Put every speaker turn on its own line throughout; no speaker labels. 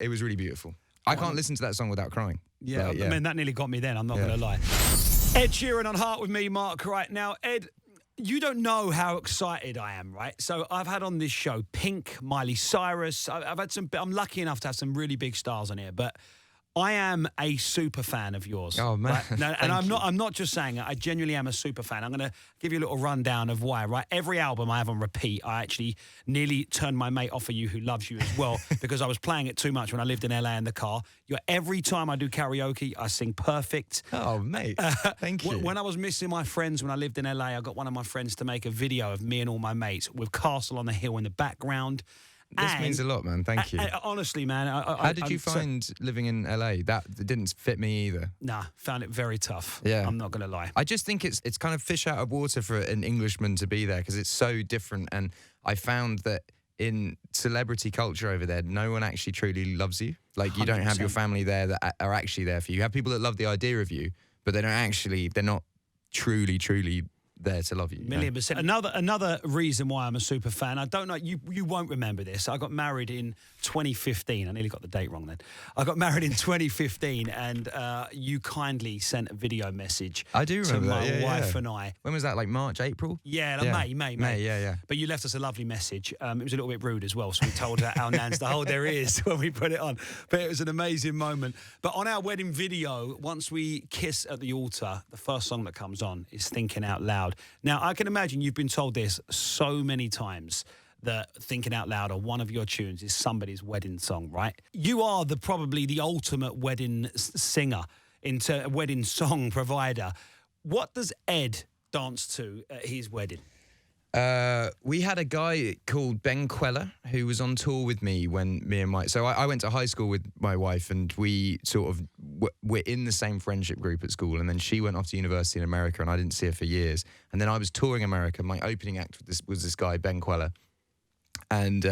it was really beautiful. I can't listen to that song without crying.
Yeah,
yeah.
I mean, that nearly got me then, I'm not going to lie. Ed Sheeran on Heart with me, Mark Wright. Now, Ed, you don't know how excited I am, right? So I've had on this show Pink, Miley Cyrus. I've had some. I'm lucky enough to have some really big stars on here, but I am a super fan of yours.
Oh man!
Right? No, and I'm not just saying it. I genuinely am a super fan. I'm going to give you a little rundown of why. Right, every album I have on repeat. I actually nearly turned my mate off of You, Who Loves You, as well, because I was playing it too much when I lived in LA in the car. Every time I do karaoke, I sing Perfect.
Oh mate, thank you.
When I was missing my friends when I lived in LA, I got one of my friends to make a video of me and all my mates with Castle on the Hill in the background.
This means a lot, man. Thank you.
Honestly, man.
How did you find living in LA? That didn't fit me either.
Nah, found it very tough.
Yeah.
I'm not going to lie.
I just think it's kind of fish out of water for an Englishman to be there because it's so different. And I found that in celebrity culture over there, no one actually truly loves you. Like, you don't have your family there that are actually there for you. You have people that love the idea of you, but they're not truly there to love you.
Million percent. Another reason why I'm a super fan, I don't know, you won't remember this. I got married in 2015. I nearly got the date wrong then. I got married in 2015 and you kindly sent a video message
I do remember
to my
that.
wife and I.
When was that, like March, April?
Yeah, like May.
May, yeah.
But you left us a lovely message. It was a little bit rude as well, so we told our nans to hold their ears when we put it on. But it was an amazing moment. But on our wedding video, once we kiss at the altar, the first song that comes on is Thinking Out Loud. Now, I can imagine you've been told this so many times that Thinking Out Loud or one of your tunes is somebody's wedding song, right? You are probably the ultimate wedding singer, wedding song provider. What does Ed dance to at his wedding?
We had a guy called Ben Queller who was on tour with me when me and so I went to high school with my wife and we sort of we're in the same friendship group at school, and then she went off to university in America and I didn't see her for years, and then I was touring America. My opening act was this guy Ben Queller, and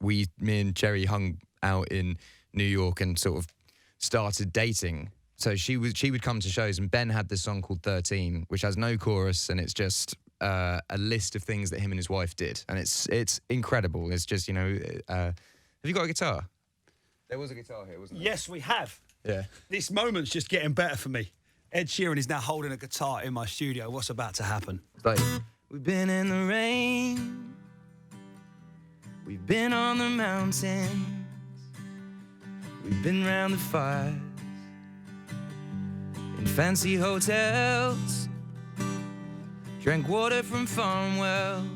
me and Jerry hung out in New York and sort of started dating. So she would come to shows, and Ben had this song called 13, which has no chorus, and it's just a list of things that him and his wife did, and it's incredible. It's just, have you got a guitar? There was a guitar here, wasn't there?
Yes, we have.
Yeah.
This moment's just getting better for me. Ed Sheeran is now holding a guitar in my studio. What's about to happen?
Like, we've been in the rain, we've been on the mountains, we've been round the fires, in fancy hotels, drank water from farm wells,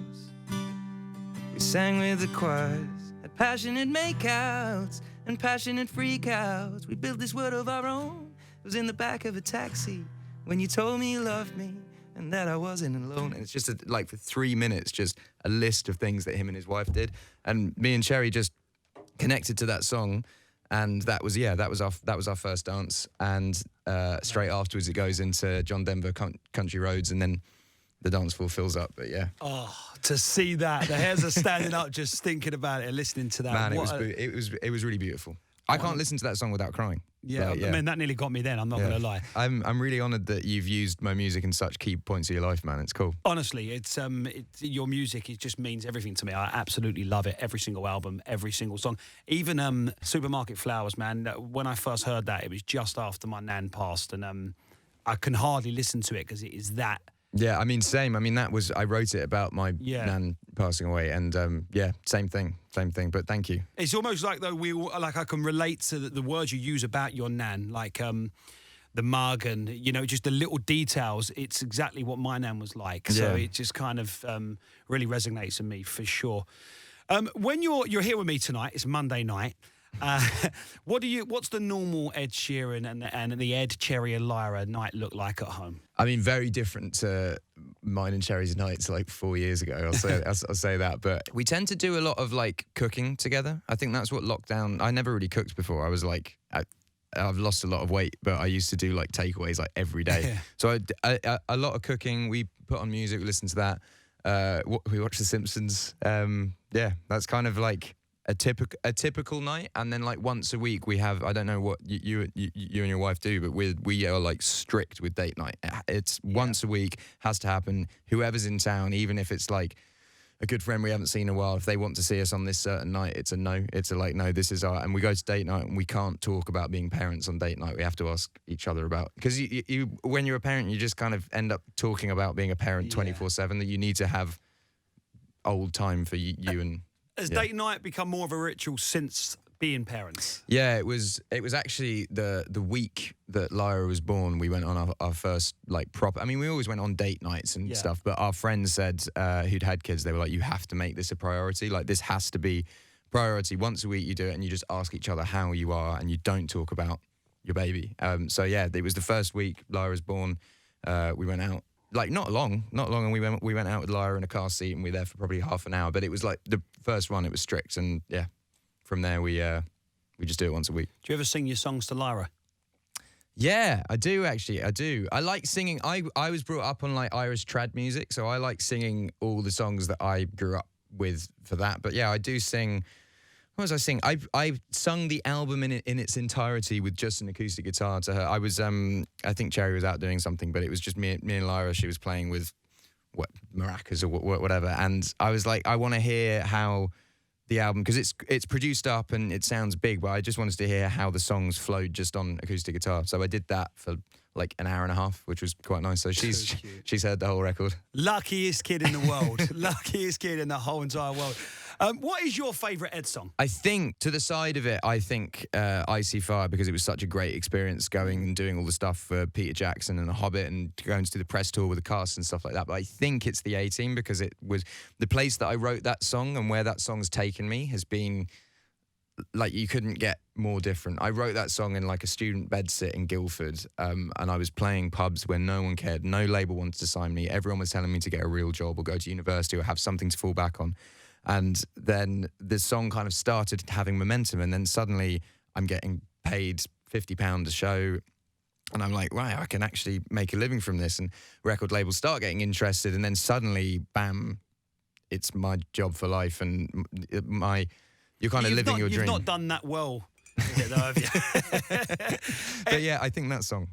we sang with the choirs, had passionate makeouts and passionate freakouts. We built this world of our own. It was in the back of a taxi when you told me you loved me and that I wasn't alone. And it's just like for 3 minutes, just a list of things that him and his wife did. And me and Cherry just connected to that song. And that was our first dance. And straight afterwards, it goes into John Denver Country Roads, and then the dance floor fills up. But yeah.
Oh, to see that, the hairs are standing up just thinking about it and listening to that.
Man, it was really beautiful. I can't listen to that song without crying.
Yeah, I mean, that nearly got me then, I'm not going to lie.
I'm really honoured that you've used my music in such key points of your life, man. It's cool.
Honestly, your music, it just means everything to me. I absolutely love it. Every single album, every single song. Even Supermarket Flowers, man, when I first heard that, it was just after my nan passed, and I can hardly listen to it because it is that.
Yeah, I mean, same. I mean, I wrote it about my nan passing away, and same thing. But thank you.
It's almost like though I can relate to the words you use about your nan, like the mug and just the little details. It's exactly what my nan was like. So it just kind of really resonates with me for sure. When you're here with me tonight, it's Monday night. What's the normal Ed Sheeran and the Ed, Cherry and Lyra night look like at home?
I mean, very different to mine and Cherry's nights like 4 years ago. I'll say that. But we tend to do a lot of like cooking together. I think that's what lockdown. I never really cooked before. I was like, I've lost a lot of weight, but I used to do like takeaways like every day. So a lot of cooking. We put on music. We listen to that. We watch The Simpsons. That's kind of like a typical night. And then like once a week we have, I don't know what you and your wife do, but we are like strict with date night. It's once a week, has to happen. Whoever's in town, even if it's like a good friend we haven't seen in a while, if they want to see us on this certain night, it's a no. It's a like, no, this is our, and we go to date night and we can't talk about being parents on date night. We have to ask each other about, because you when you're a parent, you just kind of end up talking about being a parent 24/7, that you need to have old time for you and...
Has date night become more of a ritual since being parents?
Yeah, it was actually the week that Lyra was born, we went on our first like proper, I mean, we always went on date nights and stuff, but our friends said, who'd had kids, they were like, you have to make this a priority. Like, this has to be priority. Once a week you do it and you just ask each other how you are and you don't talk about your baby. So yeah, it was the first week Lyra was born. We went out, like not long, and we went out with Lyra in a car seat and we were there for probably half an hour, but it was like the first one, it was strict, and yeah. From there, we just do it once a week.
Do you ever sing your songs to Lyra?
Yeah, I do, actually. I do. I like singing. I was brought up on like Irish trad music, so I like singing all the songs that I grew up with for that. But yeah, I do sing. What was I sing? I sung the album in its entirety with just an acoustic guitar to her. I was I think Cherry was out doing something, but it was just me and Lyra. She was playing with maracas or whatever, and I was like, I want to hear how the album, because it's produced up and it sounds big, but I just wanted to hear how the songs flowed just on acoustic guitar. So I did that for like an hour and a half, which was quite nice. So she's heard the whole record.
Luckiest kid in the world. Luckiest kid in the whole entire world. What is your favourite Ed song?
I think, to the side of it, I think Icy Fire, because it was such a great experience going and doing all the stuff for Peter Jackson and The Hobbit and going to do the press tour with the cast and stuff like that. But I think it's the A-Team, because it was the place that I wrote that song, and where that song's taken me has been like, you couldn't get more different. I wrote that song in like a student bedsit in Guildford, and I was playing pubs where no one cared. No label wanted to sign me. Everyone was telling me to get a real job or go to university or have something to fall back on. And then the song kind of started having momentum, and then suddenly I'm getting paid £50 a show, and I'm like, right, I can actually make a living from this, and record labels start getting interested, and then suddenly, bam, it's my job for life, and you're kind of living your dream.
You've not done that well, though, have you?
But yeah, I think that song.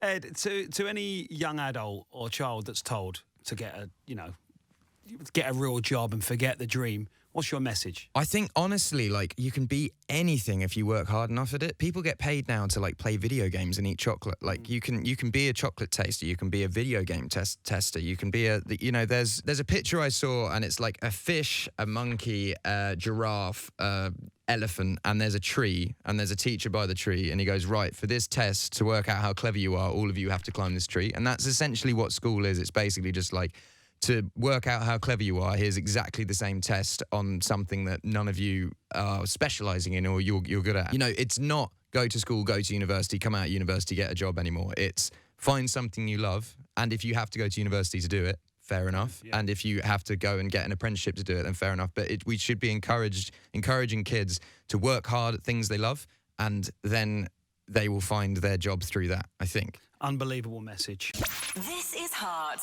Ed, to any young adult or child that's told to get a real job and forget the dream, what's your message?
I think, honestly, like, you can be anything if you work hard enough at it. People get paid now to like play video games and eat chocolate. Like, you can be a chocolate taster, you can be a video game tester, you can be there's a picture I saw, and it's like a fish, a monkey, a giraffe, elephant, and there's a tree, and there's a teacher by the tree, and he goes, right, for this test, to work out how clever you are, all of you have to climb this tree. And that's essentially what school is. It's basically just like, to work out how clever you are, here's exactly the same test on something that none of you are specialising in or you're good at. It's not go to school, go to university, come out of university, get a job anymore. It's find something you love, and if you have to go to university to do it, fair enough. Yeah. And if you have to go and get an apprenticeship to do it, then fair enough. But we should be encouraging kids to work hard at things they love, and then they will find their job through that, I think.
Unbelievable message.
This is Heart.